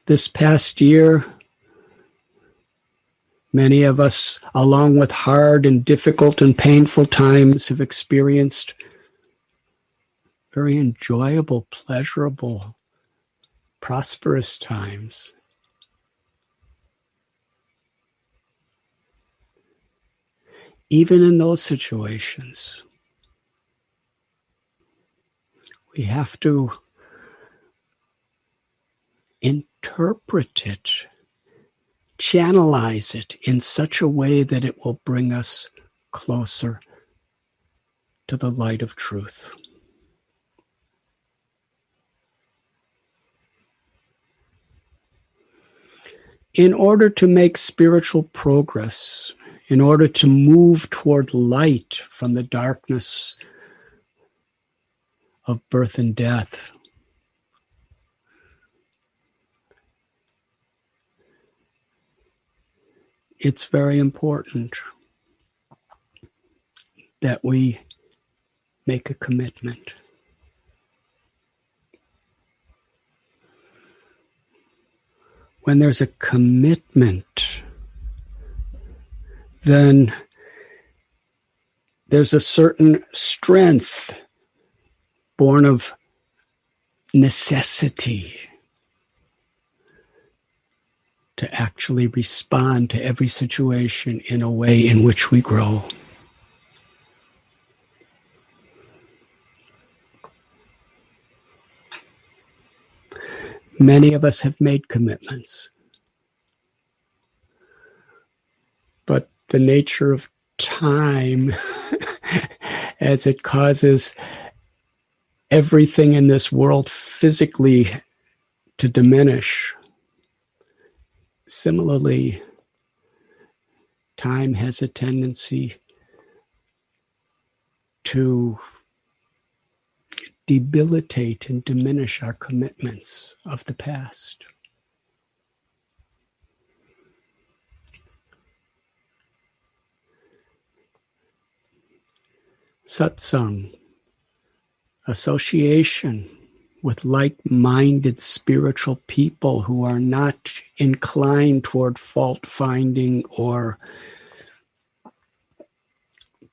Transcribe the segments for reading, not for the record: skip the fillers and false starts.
This past year, many of us, along with hard and difficult and painful times, have experienced very enjoyable, pleasurable, prosperous times. Even in those situations, we have to interpret it, channelize it in such a way that it will bring us closer to the light of truth. In order to make spiritual progress, in order to move toward light from the darkness of birth and death, it's very important that we make a commitment. When there's a commitment, then there's a certain strength born of necessity to actually respond to every situation in a way in which we grow. Many of us have made commitments, but the nature of time, as it causes everything in this world physically to diminish, similarly, time has a tendency to debilitate and diminish our commitments of the past. Satsang, association with like-minded spiritual people who are not inclined toward fault-finding or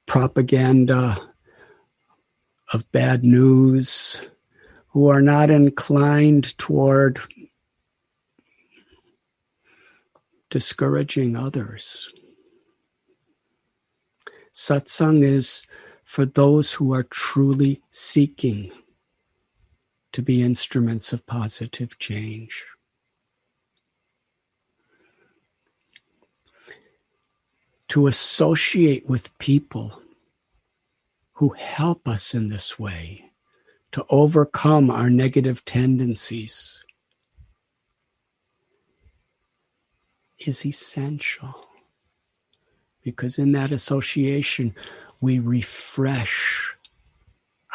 propaganda of bad news, who are not inclined toward discouraging others. Satsang is for those who are truly seeking to be instruments of positive change. To associate with people who help us in this way to overcome our negative tendencies is essential, because in that association we refresh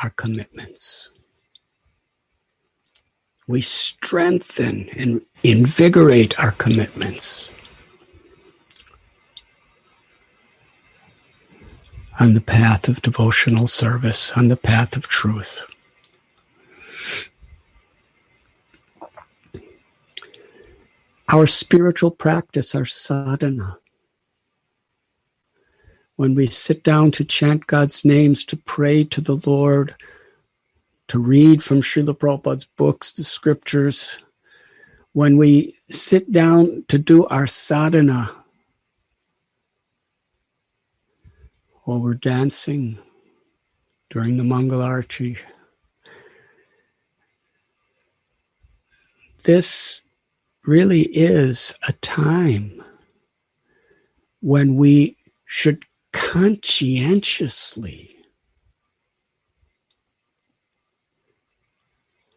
our commitments. We strengthen and invigorate our commitments on the path of devotional service, on the path of truth. Our spiritual practice, our sadhana, when we sit down to chant God's names, to pray to the Lord, to read from Srila Prabhupada's books, the scriptures, when we sit down to do our sadhana, while we're dancing during the Mangalarti, this really is a time when we should conscientiously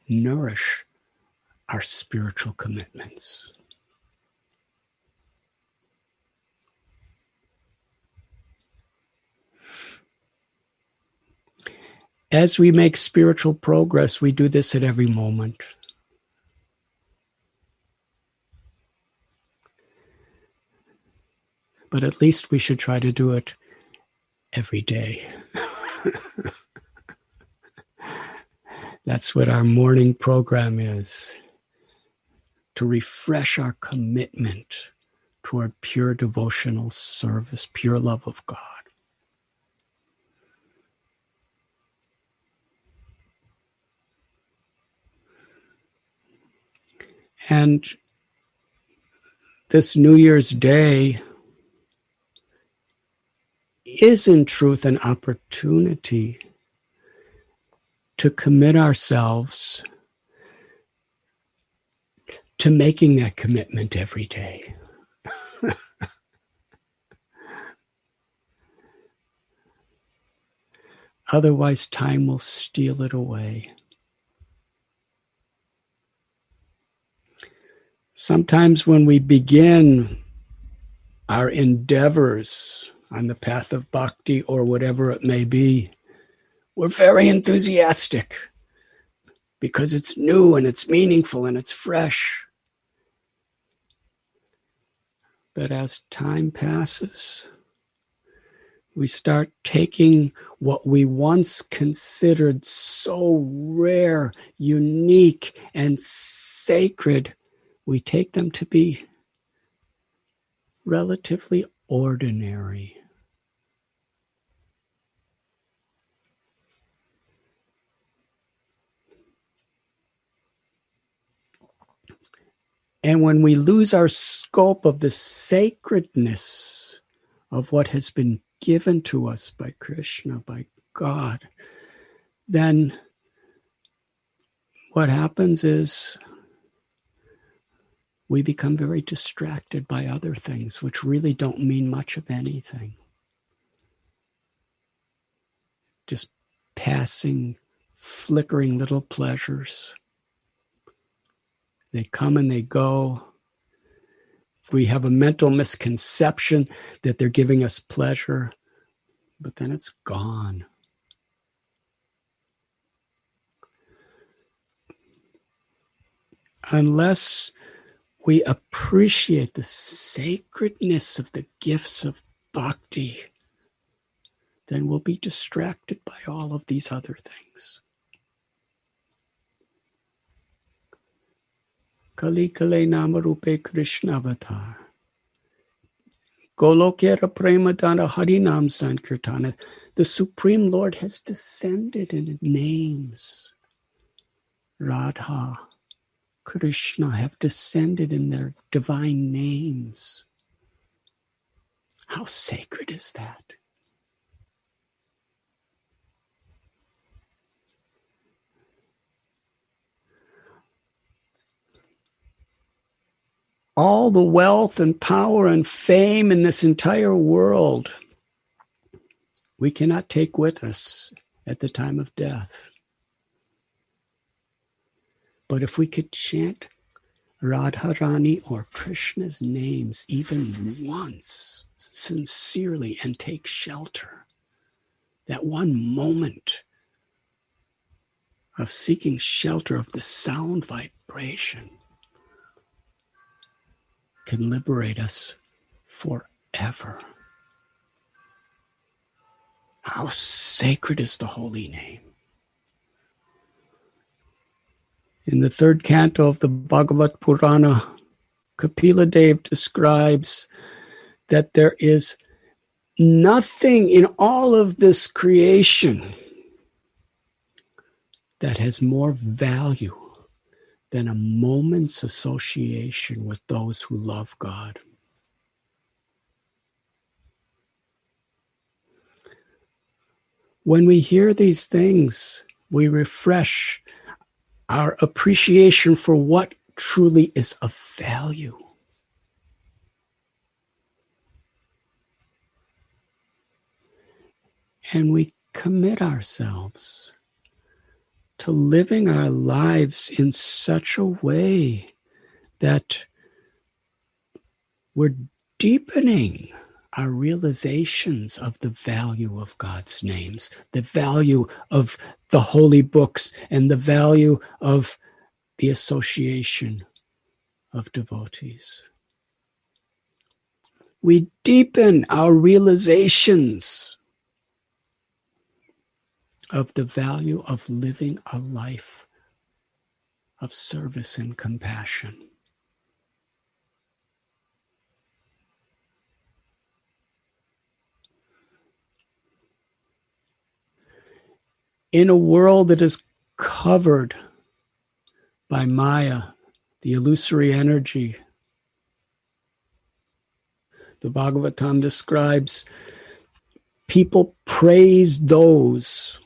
nourish our spiritual commitments. As we make spiritual progress, we do this at every moment. But at least we should try to do it every day. That's what our morning program is. to refresh our commitment toward pure devotional service, pure love of God. And this New Year's Day is in truth an opportunity to commit ourselves to making that commitment every day. Otherwise, time will steal it away. Sometimes when we begin our endeavors on the path of bhakti or whatever it may be, we're very enthusiastic because it's new and it's meaningful and it's fresh. But as time passes, we start taking what we once considered so rare, unique, and sacred, we take them to be relatively ordinary. And when we lose our scope of the sacredness of what has been given to us by Krishna, by God, then what happens is we become very distracted by other things, which really don't mean much of anything. Just passing, flickering little pleasures. They come and they go. We have a mental misconception that they're giving us pleasure, but then it's gone. Unless we appreciate the sacredness of the gifts of bhakti, then we'll be distracted by all of these other things. Kali-kāle nāma-rūpe kṛṣṇa-avatāra. Golokera prema-dhana hari-nāma-saṅkīrtana. The Supreme Lord has descended in names. Radha Krishna have descended in their divine names. How sacred is that? All the wealth and power and fame in this entire world, we cannot take with us at the time of death. But if we could chant Radharani or Krishna's names even once, sincerely, and take shelter, that one moment of seeking shelter of the sound vibration can liberate us forever. How sacred is the holy name. In the third canto of the Bhagavad Purana, Kapila Dev describes that there is nothing in all of this creation that has more value than a moment's association with those who love God. When we hear these things, we refresh our appreciation for what truly is of value. And we commit ourselves to living our lives in such a way that we're deepening our realizations of the value of God's names, the value of the holy books, and the value of the association of devotees. We deepen our realizations of the value of living a life of service and compassion. in a world that is covered by Maya, the illusory energy. The Bhagavatam describes people praise those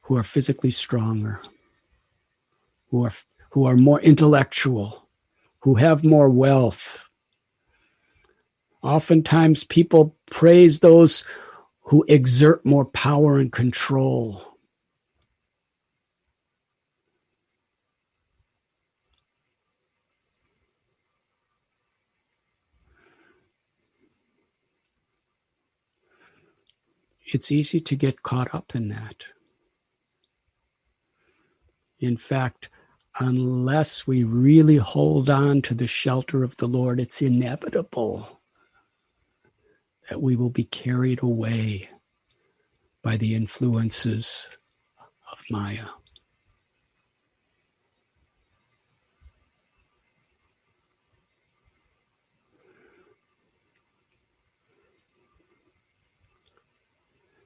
who are physically stronger, who are more intellectual, who have more wealth. Oftentimes people praise those who exert more power and control. It's easy to get caught up in that. In fact, unless we really hold on to the shelter of the Lord, it's inevitable that we will be carried away by the influences of Maya.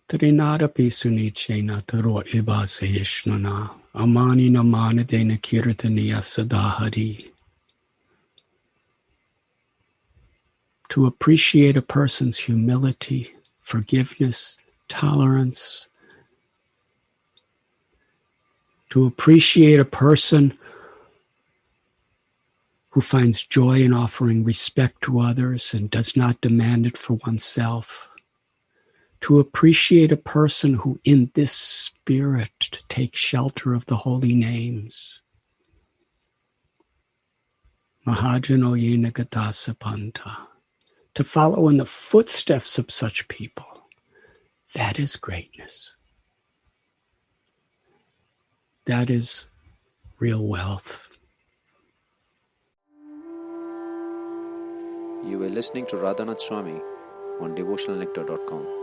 Trinadapi sunichena tarot ibasayishnana amani namanadena kirtaniya sadahari. To appreciate a person's humility, forgiveness, tolerance, to appreciate a person who finds joy in offering respect to others and does not demand it for oneself, to appreciate a person who in this spirit takes shelter of the holy names. Mahajano yenagadasa panta. To follow in the footsteps of such people, that is greatness. That is real wealth. You were listening to Radhanath Swami on devotionalnectar.com.